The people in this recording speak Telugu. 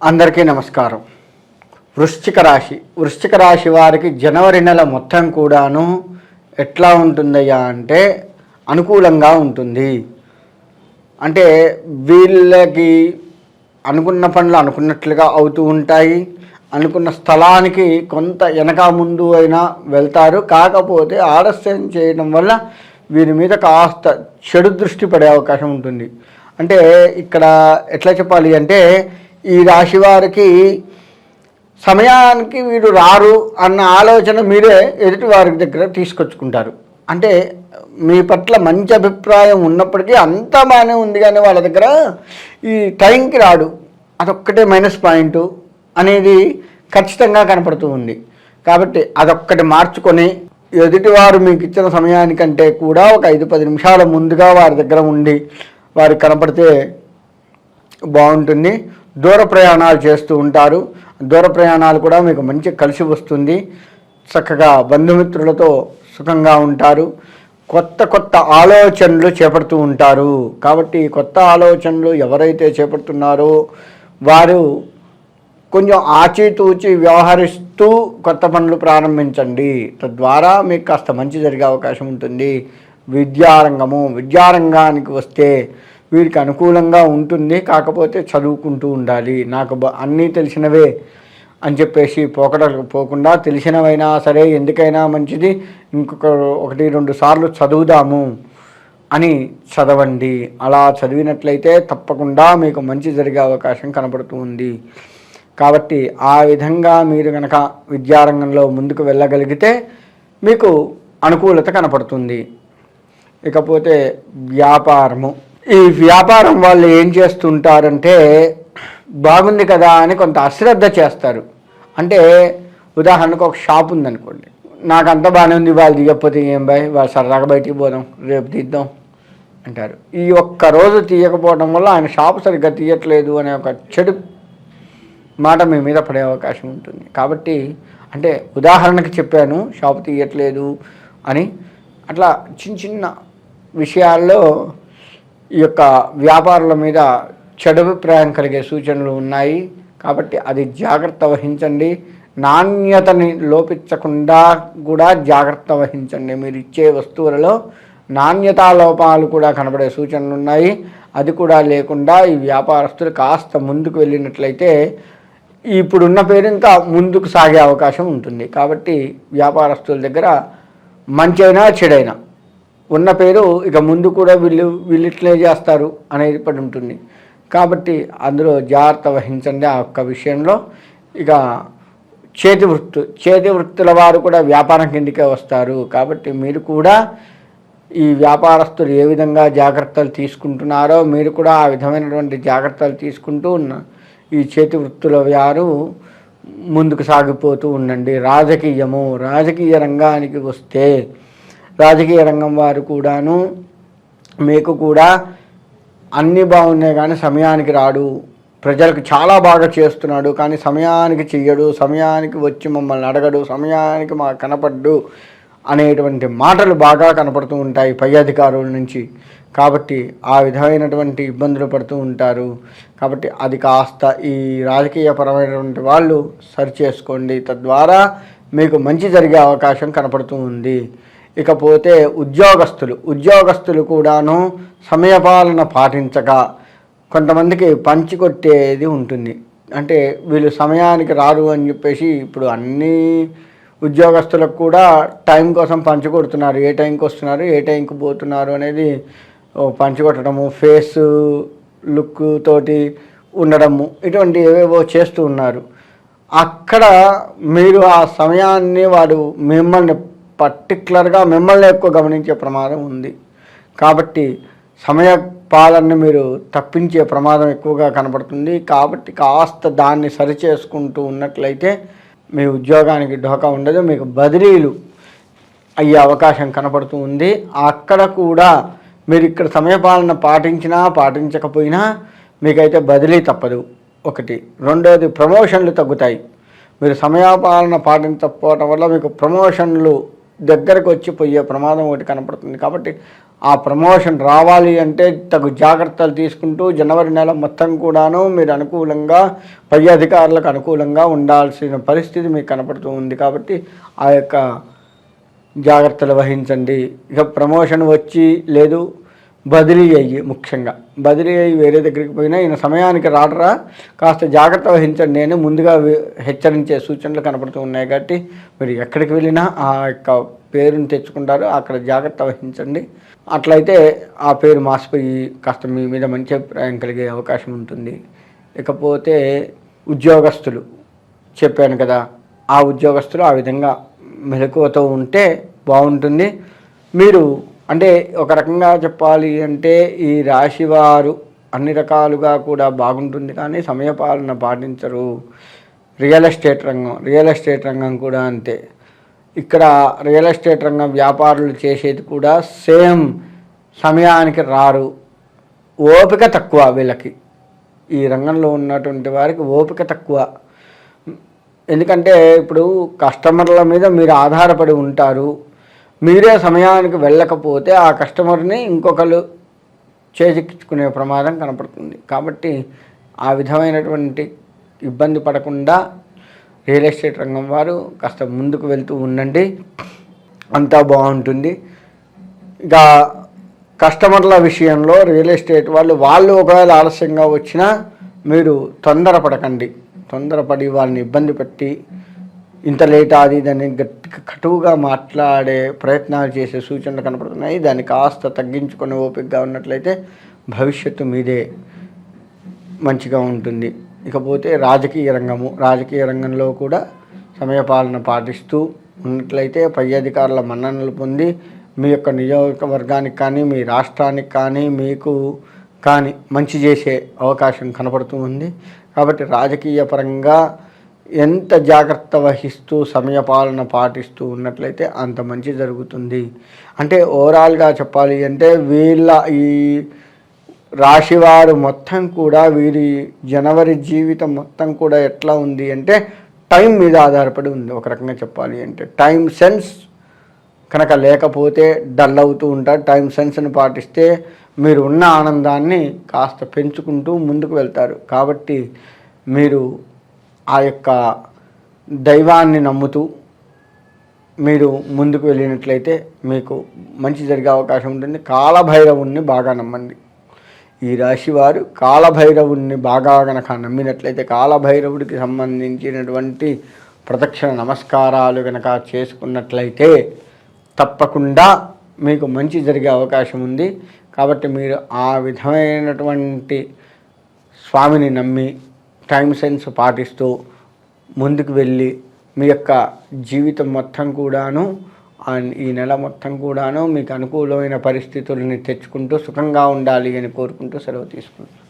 అందరికీ నమస్కారం. వృశ్చిక రాశి వారికి జనవరి నెల మొత్తం కూడాను ఎట్లా ఉంటుందయ్యా అంటే అనుకూలంగా ఉంటుంది. అంటే వీళ్ళకి అనుకున్న పనులు అనుకున్నట్లుగా అవుతూ ఉంటాయి. అనుకున్న స్థలానికి కొంత వెనక ముందు అయినా వెళ్తారు. కాకపోతే ఆలస్యం చేయడం వల్ల వీరి మీద కాస్త చెడు దృష్టి పడే అవకాశం ఉంటుంది. అంటే ఇక్కడ ఎట్లా చెప్పాలి అంటే ఈ రాశి వారికి సమయానికి వీడు రారు అన్న ఆలోచన మీరే ఎదుటి వారి దగ్గర తీసుకొచ్చుకుంటారు. అంటే మీ పట్ల మంచి అభిప్రాయం ఉన్నప్పటికీ అంతా బాగానే ఉంది, కానీ వాళ్ళ దగ్గర ఈ టైంకి రాడు, అదొక్కటే మైనస్ పాయింట్ అనేది ఖచ్చితంగా కనపడుతూ ఉంది. కాబట్టి అదొక్కటి మార్చుకొని ఎదుటివారు మీకు ఇచ్చిన సమయానికంటే కూడా ఒక 5-10 నిమిషాల ముందుగా వారి దగ్గర ఉండి వారికి కనపడితే బాగుంటుంది. దూర ప్రయాణాలు చేస్తూ ఉంటారు. దూర ప్రయాణాలు కూడా మీకు మంచి కలిసి వస్తుంది. చక్కగా బంధుమిత్రులతో సుఖంగా ఉంటారు. కొత్త ఆలోచనలు చేపడుతూ ఉంటారు. కాబట్టి కొత్త ఆలోచనలు ఎవరైతే చేపడుతున్నారో వారు కొంచెం ఆచితూచి వ్యవహరిస్తూ కొత్త పనులు ప్రారంభించండి. తద్వారా మీకు కాస్త మంచి జరిగే అవకాశం ఉంటుంది. విద్యారంగానికి వస్తే వీరికి అనుకూలంగా ఉంటుంది. కాకపోతే చదువుకుంటూ ఉండాలి. నాకు అన్నీ తెలిసినవే అని చెప్పేసి పోకుండా తెలిసినవైనా సరే ఎందుకైనా మంచిది ఇంకొక 1-2 సార్లు చదువుదాము అని చదవండి. అలా చదివినట్లయితే తప్పకుండా మీకు మంచి జరిగే అవకాశం కనబడుతూ ఉంది. కాబట్టి ఆ విధంగా మీరు కనుక విద్యారంగంలో ముందుకు వెళ్ళగలిగితే మీకు అనుకూలత కనపడుతుంది. ఇకపోతే వ్యాపారము. ఈ వ్యాపారం వాళ్ళు ఏం చేస్తుంటారంటే బాగుంది కదా అని కొంత అశ్రద్ధ చేస్తారు. అంటే ఉదాహరణకు ఒక షాప్ ఉందనుకోండి, నాకు అంత బాగానే ఉంది, వాళ్ళు తీయకపోతే ఏం బాయ్, వాళ్ళు సరదాగా బయటికి పోదాం, రేపు తీద్దాం అంటారు. ఈ ఒక్కరోజు తీయకపోవడం వల్ల ఆయన షాప్ సరిగ్గా తీయట్లేదు అనే ఒక చెడు మాట మీ మీద పడే అవకాశం ఉంటుంది. కాబట్టి అంటే ఉదాహరణకు చెప్పాను, షాప్ తీయట్లేదు అని. అట్లా చిన్న విషయాల్లో ఈ యొక్క వ్యాపారుల మీద చెడు అభిప్రాయం కలిగే సూచనలు ఉన్నాయి. కాబట్టి అది జాగ్రత్త వహించండి. నాణ్యతని లోపించకుండా కూడా జాగ్రత్త వహించండి. మీరు ఇచ్చే వస్తువులలో నాణ్యతా లోపాలు కూడా కనబడే సూచనలు ఉన్నాయి. అది కూడా లేకుండా ఈ వ్యాపారస్తులు కాస్త ముందుకు వెళ్ళినట్లయితే ఇప్పుడున్న పేరు ఇంకా ముందుకు సాగే అవకాశం ఉంటుంది. కాబట్టి వ్యాపారస్తుల దగ్గర మంచైనా చెడైనా ఉన్న పేరు ఇక ముందు కూడా వీళ్ళిట్లే చేస్తారు అనేది పడి ఉంటుంది. కాబట్టి అందులో జాగ్రత్త వహించండి ఆ ఒక్క విషయంలో. ఇక చేతి వృత్తుల వారు కూడా వ్యాపారం కిందకే వస్తారు. కాబట్టి మీరు కూడా ఈ వ్యాపారస్తులు ఏ విధంగా జాగ్రత్తలు తీసుకుంటున్నారో మీరు కూడా ఆ విధమైనటువంటి జాగ్రత్తలు తీసుకుంటూ ఈ చేతి వృత్తుల వారు ముందుకు సాగిపోతూ ఉండండి. రాజకీయ రంగానికి వస్తే రాజకీయ రంగం వారు కూడాను మీకు కూడా అన్నీ బాగున్నాయి కానీ సమయానికి రాడు, ప్రజలకు చాలా బాగా చేస్తున్నాడు కానీ సమయానికి చెయ్యడు, సమయానికి వచ్చి మమ్మల్ని అడగడు, సమయానికి మాకు కనపడ్డు అనేటువంటి మాటలు బాగా కనపడుతూ ఉంటాయి పై అధికారుల నుంచి. కాబట్టి ఆ విధమైనటువంటి ఇబ్బందులు పడుతూ ఉంటారు. కాబట్టి అది కాస్త ఈ రాజకీయపరమైనటువంటి వాళ్ళు సరిచేసుకోండి. తద్వారా మీకు మంచి జరిగే అవకాశం కనపడుతూ ఉంది. ఇకపోతే ఉద్యోగస్తులు కూడాను సమయపాలన పాటించక కొంతమందికి పంచికొట్టేది ఉంటుంది. అంటే వీళ్ళు సమయానికి రారు అని చెప్పేసి ఇప్పుడు అన్ని ఉద్యోగస్తులకు కూడా టైం కోసం పంచికొడుతున్నారు. ఏ టైంకి వస్తున్నారు, ఏ టైంకి పోతున్నారు అనేది పంచికొట్టడము, ఫేస్ లుక్ తోటి ఉండడము, ఇటువంటి ఏవేవో చేస్తూ ఉన్నారు. అక్కడ మీరు ఆ సమయాన్ని వాడు మిమ్మల్ని ఎక్కువ గమనించే ప్రమాదం ఉంది. కాబట్టి సమయ పాలనని మీరు తప్పించే ప్రమాదం ఎక్కువగా కనబడుతుంది. కాబట్టి కాస్త దాన్ని సరిచేసుకుంటూ ఉన్నట్లయితే మీ ఉద్యోగానికి ఢోకా ఉండదు. మీకు బదిలీలు అయ్యే అవకాశం కనపడుతూ ఉంది. అక్కడ కూడా మీరు ఇక్కడ సమయపాలన పాటించకపోయినా మీకైతే బదిలీ తప్పదు. ఒకటి. రెండోది, ప్రమోషన్లు తగ్గుతాయి. మీరు సమయపాలన పాటించకపోవడం వల్ల మీకు ప్రమోషన్లు దగ్గరకు వచ్చి పోయే ప్రమాదం ఒకటి కనపడుతుంది. కాబట్టి ఆ ప్రమోషన్ రావాలి అంటే తగు జాగ్రత్తలు తీసుకుంటూ జనవరి నెల మొత్తం కూడాను మీరు అనుకూలంగా పై అధికారులకు అనుకూలంగా ఉండాల్సిన పరిస్థితి మీకు కనపడుతూ ఉంది. కాబట్టి ఆ యొక్క జాగ్రత్తలు వహించండి. ఇక ప్రమోషన్ వచ్చి లేదు బదిలీ అయ్యి, ముఖ్యంగా బదిలీ అయ్యి వేరే దగ్గరికి పోయినా ఈయన సమయానికి రాడరా, కాస్త జాగ్రత్త వహించండి అని ముందుగా హెచ్చరించే సూచనలు కనపడుతూ ఉన్నాయి. కాబట్టి మీరు ఎక్కడికి వెళ్ళినా ఆ యొక్క పేరుని తెచ్చుకుంటారు, అక్కడ జాగ్రత్త వహించండి. అట్లయితే ఆ పేరు మాసిపోయి కాస్త మీ మీద మంచి అభిప్రాయం కలిగే అవకాశం ఉంటుంది. ఇకపోతే ఉద్యోగస్తులు చెప్పాను కదా, ఆ ఉద్యోగస్తులు ఆ విధంగా మెలకువతో ఉంటే బాగుంటుంది. మీరు అంటే ఒక రకంగా చెప్పాలి అంటే ఈ రాశివారు అన్ని రకాలుగా కూడా బాగుంటుంది, కానీ సమయపాలన పాటించరు. రియల్ ఎస్టేట్ రంగం కూడా అంతే. ఇక్కడ రియల్ ఎస్టేట్ రంగం వ్యాపారులు చేసేది కూడా సేమ్, సమయానికి రారు, ఓపిక తక్కువ వీళ్ళకి. ఈ రంగంలో ఉన్నటువంటి వారికి ఓపిక తక్కువ. ఎందుకంటే ఇప్పుడు కస్టమర్ల మీద మీరు ఆధారపడి ఉంటారు. మీరే సమయానికి వెళ్ళకపోతే ఆ కస్టమర్ని ఇంకొకరు చేజిక్కించుకునే ప్రమాదం కనపడుతుంది. కాబట్టి ఆ విధమైనటువంటి ఇబ్బంది పడకుండా రియల్ ఎస్టేట్ రంగం వారు కాస్త ముందుకు వెళ్తూ ఉండండి, అంతా బాగుంటుంది. ఇక కస్టమర్ల విషయంలో రియల్ ఎస్టేట్ వాళ్ళు ఒకవేళ ఆలస్యంగా వచ్చినా మీరు తొందరపడకండి. తొందరపడి వాళ్ళని ఇబ్బంది పెట్టి ఇంత లేట్ అది దాన్ని గట్టిగా కటువుగా మాట్లాడే ప్రయత్నాలు చేసే సూచనలు కనపడుతున్నాయి. దాన్ని కాస్త తగ్గించుకునే ఓపికగా ఉన్నట్లయితే భవిష్యత్తు మీదే మంచిగా ఉంటుంది. ఇకపోతే రాజకీయ రంగంలో కూడా సమయపాలన పాటిస్తూ ఉన్నట్లయితే పై అధికారుల మన్ననలు పొంది మీ యొక్క నియోజకవర్గానికి కానీ మీ రాష్ట్రానికి కానీ మీకు కానీ మంచి చేసే అవకాశం కనపడుతూ ఉంది. కాబట్టి రాజకీయ పరంగా ఎంత జాగ్రత్త వహిస్తూ సమయపాలన పాటిస్తూ ఉన్నట్లయితే అంత మంచి జరుగుతుంది. అంటే ఓవరాల్గా చెప్పాలి అంటే ఈ రాశివారు మొత్తం కూడా వీరి జనవరి జీవితం మొత్తం కూడా ఎట్లా ఉంది అంటే టైం మీద ఆధారపడి ఉంది. ఒక రకంగా చెప్పాలి అంటే టైం సెన్స్ కనుక లేకపోతే డల్ అవుతూ ఉంటారు. టైం సెన్స్ని పాటిస్తే మీరు ఉన్న ఆనందాన్ని కాస్త పెంచుకుంటూ ముందుకు వెళ్తారు. కాబట్టి మీరు ఆ యొక్క దైవాన్ని నమ్ముతూ మీరు ముందుకు వెళ్ళినట్లయితే మీకు మంచి జరిగే అవకాశం ఉంటుంది. కాలభైరవుణ్ణి బాగా నమ్మండి. ఈ రాశివారు కాలభైరవుణ్ణి బాగా కనుక నమ్మినట్లయితే కాలభైరవుడికి సంబంధించినటువంటి ప్రదక్షిణ నమస్కారాలు కనుక చేసుకున్నట్లయితే తప్పకుండా మీకు మంచి జరిగే అవకాశం ఉంది. కాబట్టి మీరు ఆ విధమైనటువంటి స్వామిని నమ్మి టైం సెన్స్ పాటిస్తూ ముందుకు వెళ్ళి మీ యొక్క జీవితం మొత్తం కూడాను ఈ నెల మొత్తం కూడాను మీకు అనుకూలమైన పరిస్థితులని తెచ్చుకుంటూ సుఖంగా ఉండాలి అని కోరుకుంటూ సెలవు తీసుకుంటాను.